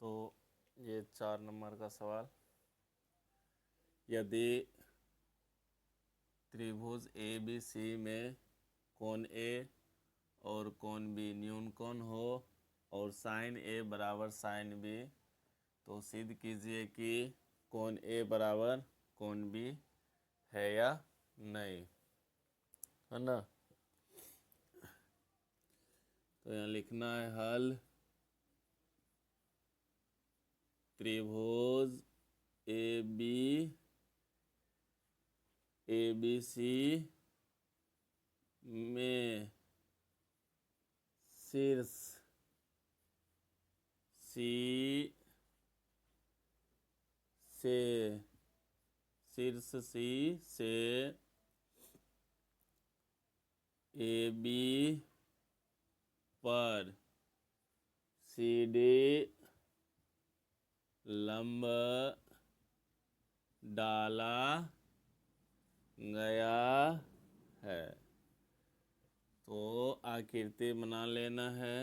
तो ये 4 नंबर का सवाल, यदि त्रिभुज ए बी सी में कोण ए और कोण बी न्यून कोण हो और साइन ए बराबर साइन बी, तो सिद्ध कीजिए कि कोण ए बराबर कोण बी है या नहीं, है ना। तो यहाँ लिखना है हल, त्रिभुज ए बी सी में शीर्ष सी से ए बी पर सी डी लंब डाला गया है। तो आकृति बना लेना है।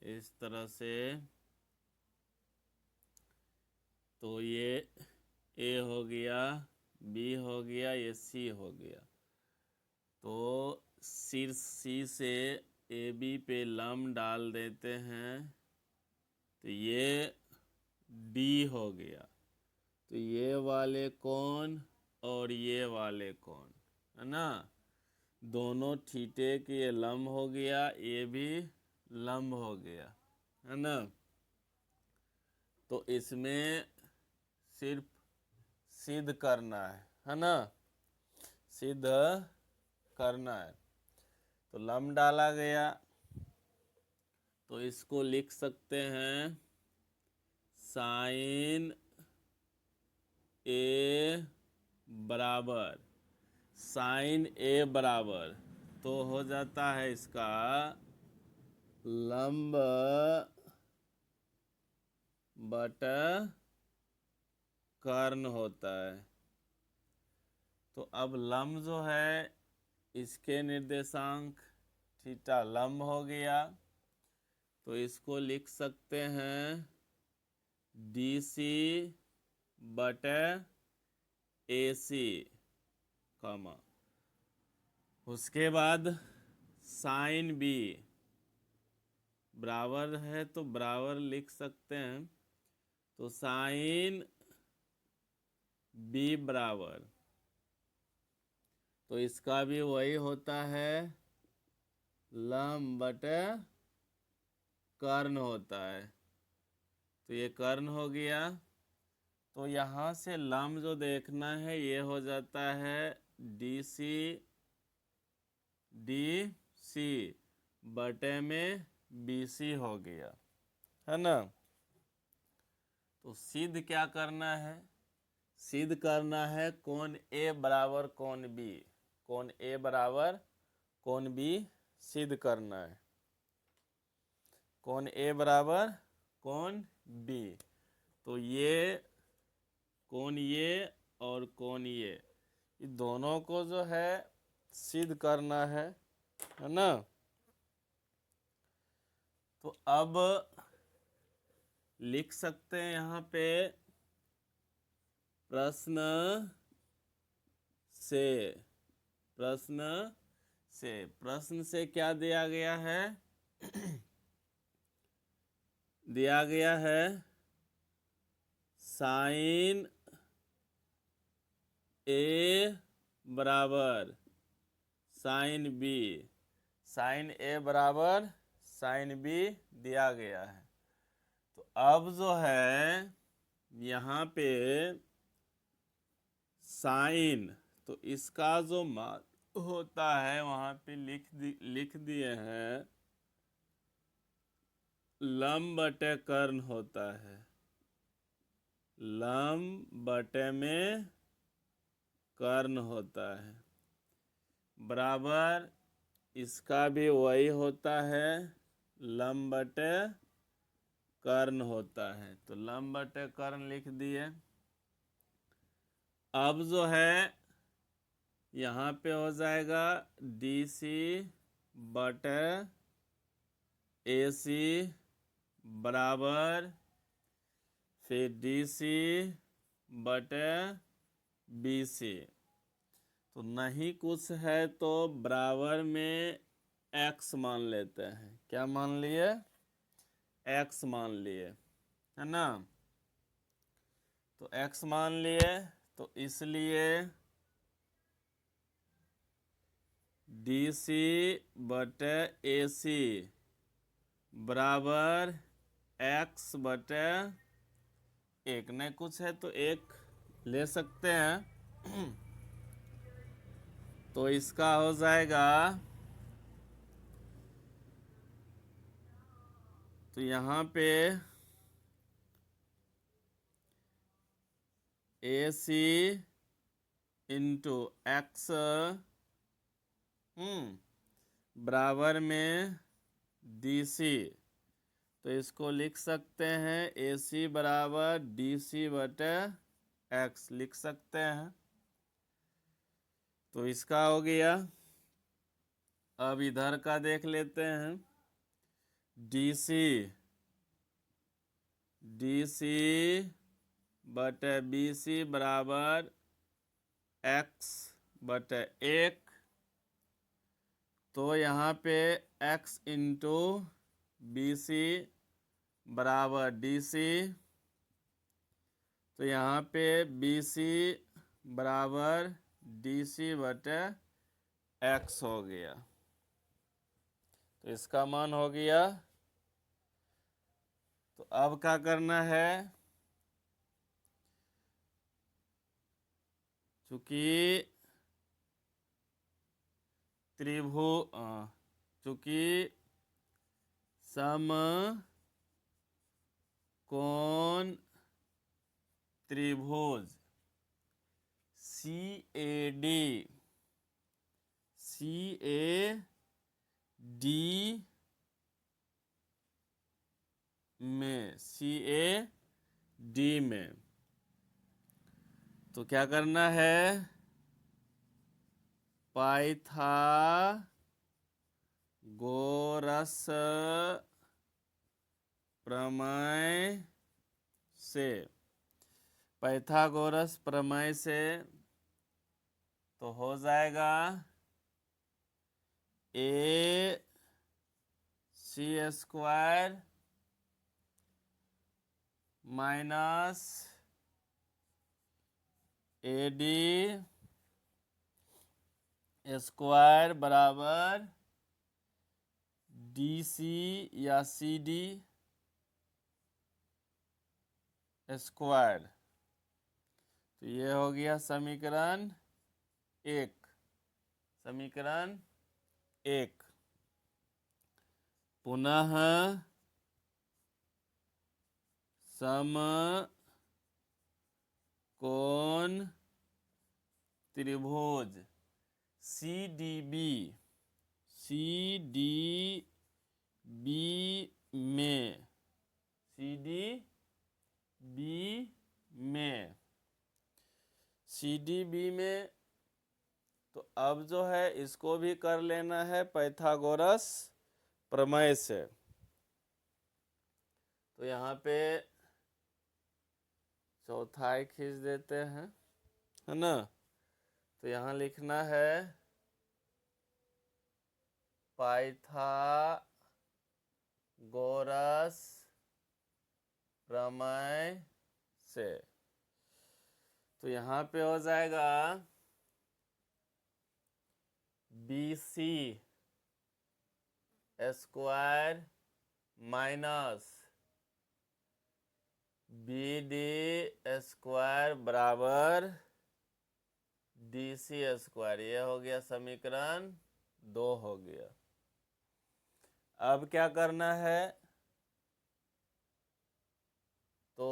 इस तरह से, तो ये ए हो गया, बी हो गया, ये सी हो गया। तो शीर्ष सी से ए बी पे लंब डाल देते हैं, तो ये डी हो गया। तो ये वाले कोण और ये वाले कोण, है ना, दोनों थीटे के ये लंब हो गया, ये भी लंब हो गया, है ना। तो इसमें सिर्फ सिद्ध करना है ना, सिद्ध करना है। तो लंब डाला गया, तो इसको लिख सकते हैं साइन ए बराबर साइन ए बराबर, तो हो जाता है इसका लंब बटा कर्ण होता है। तो अब लंब जो है, इसके निर्देशांक थीटा लंब हो गया, तो इसको लिख सकते हैं डी सी बटे ए सी, कॉमा, उसके बाद साइन बी बराबर है तो बराबर लिख सकते हैं, तो साइन बी बराबर, तो इसका भी वही होता है, लंब बटे कर्ण होता है। तो ये कर्ण हो गया। तो यहाँ से लंब जो देखना है, ये हो जाता है डी सी बटे में बी सी हो गया, है ना। तो सिद्ध क्या करना है, सिद्ध करना है कोण ए बराबर कोण बी, कोण ए बराबर कोण बी सिद्ध करना है, कोण ए बराबर कोण बी। तो ये कोण ये और कोण ये दोनों को जो है सिद्ध करना है ना। तो अब लिख सकते हैं यहाँ पे प्रश्न से क्या दिया गया है दिया गया है साइन ए बराबर साइन बी, साइन ए बराबर साइन बी दिया गया है। तो अब जो है यहाँ पे साइन, तो इसका जो मान होता है वहां पे लिख दिए हैं लंब बटे कर्ण होता है, लंब बटे में कर्ण होता है, बराबर इसका भी वही होता है, लंब बटे कर्ण होता है। तो लंब बटे कर्ण लिख दिए। अब जो है यहाँ पे हो जाएगा DC बटे AC बराबर फिर DC बटे BC। तो नहीं कुछ है तो बराबर में x मान लेते हैं। क्या मान लिए? x मान लिए, है ना। तो x मान लिए तो इसलिए DC बटे AC बराबर x बटे एक। नहीं कुछ है तो एक ले सकते हैं। तो इसका हो जाएगा, तो यहाँ पे AC इंटू एक्स बराबर में DC। तो इसको लिख सकते हैं AC बराबर DC बटे x लिख सकते हैं। तो इसका हो गया। अब इधर का देख लेते हैं। DC बटे BC बराबर x बटे एक। तो यहाँ पे x इंटू BC बराबर DC। तो यहाँ पे BC बराबर DC बटे x हो गया। तो इसका मान हो गया। तो अब क्या करना है, चूंकि चूंकि समकोण त्रिभुज CAD में तो क्या करना है, पाइथागोरस प्रमेय से। पाइथागोरस प्रमेय से तो हो जाएगा AC² माइनस AD² बराबर DC या CD²। तो ये हो गया समीकरण एक। समीकरण एक। पुनः समकोण त्रिभुज CDB में तो अब जो है इसको भी कर लेना है पाइथागोरस प्रमेय से। तो यहाँ पे चौथाई खींच देते हैं, है ना। तो यहाँ लिखना है पाइथागोरस प्रमेय से। तो यहाँ पे हो जाएगा BC² माइनस BD² बराबर DC²। ये हो गया समीकरण 2 हो गया। अब क्या करना है, तो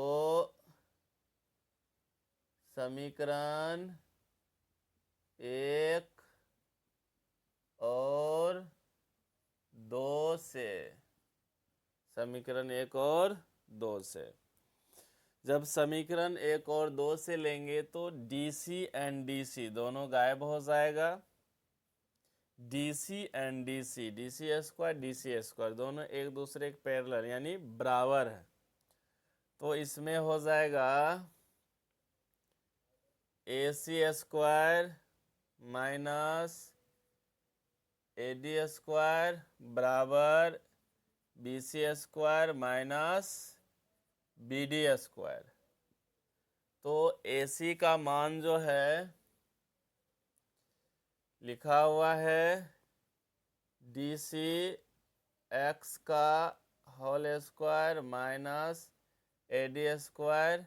समीकरण 1 और 2 से, समीकरण 1 और 2 से जब समीकरण 1 और 2 से लेंगे तो DC एंड DC दोनों गायब हो जाएगा। DC and DC, DC square दोनों एक दूसरे के पैरेलल यानी बराबर है। तो इसमें हो जाएगा AC square minus AD square बराबर BC square minus BD square. तो AC का मान जो है लिखा हुआ है DC x का whole square minus AD square.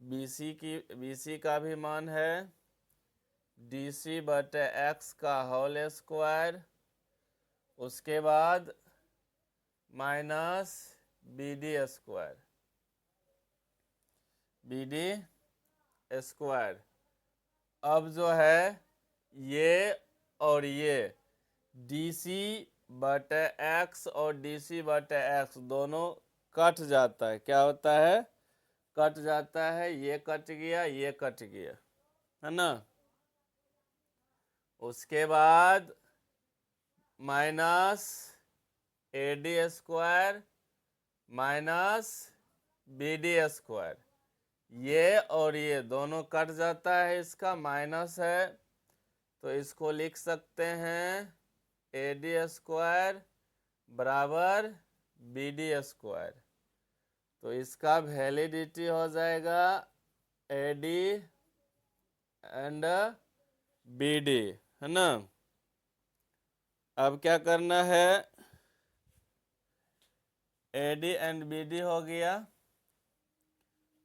BC का भी मान है DC बटे x का होल स्क्वायर, उसके बाद minus BD square, BD square. अब जो है ये और ये DC बटे x और DC बटे x दोनों कट जाता है। क्या होता है? कट जाता है। ये कट गया, ये कट गया, है ना। उसके बाद minus AD square minus BD square, ये और ये दोनों कट जाता है, इसका माइनस है तो इसको लिख सकते हैं AD स्क्वायर बराबर BD स्क्वायर। तो इसका वैलिडिटी हो जाएगा AD एंड BD, है ना। अब क्या करना है? AD एंड BD हो गया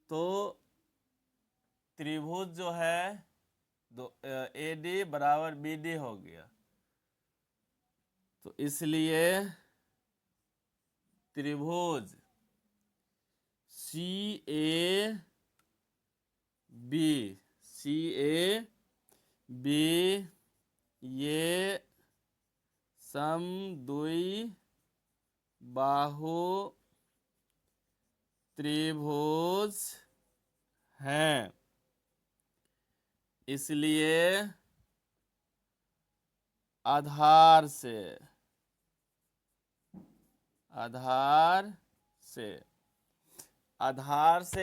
तो त्रिभुज जो है AD बराबर BD हो गया। तो इसलिए त्रिभुज CAB ये समद्वि बाहु त्रिभुज हैं। इसलिए आधार से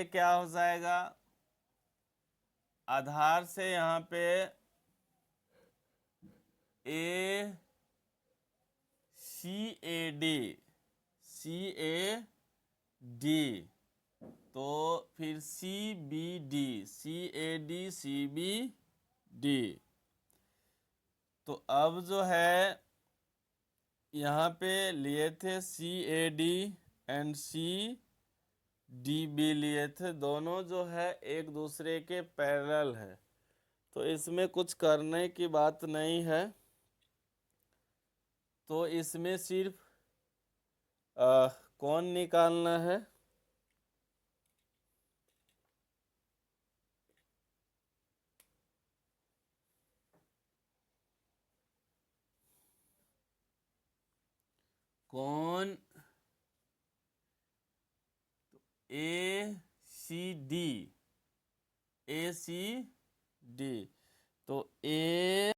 क्या हो जाएगा? आधार से यहाँ पे CAD तो फिर CBD। तो अब जो है यहाँ पे लिए थे CAD एंड CDB लिए थे, दोनों जो है एक दूसरे के पैरेलल है। तो इसमें कुछ करने की बात नहीं है। तो इसमें सिर्फ कौन निकालना है? कौन ACD तो A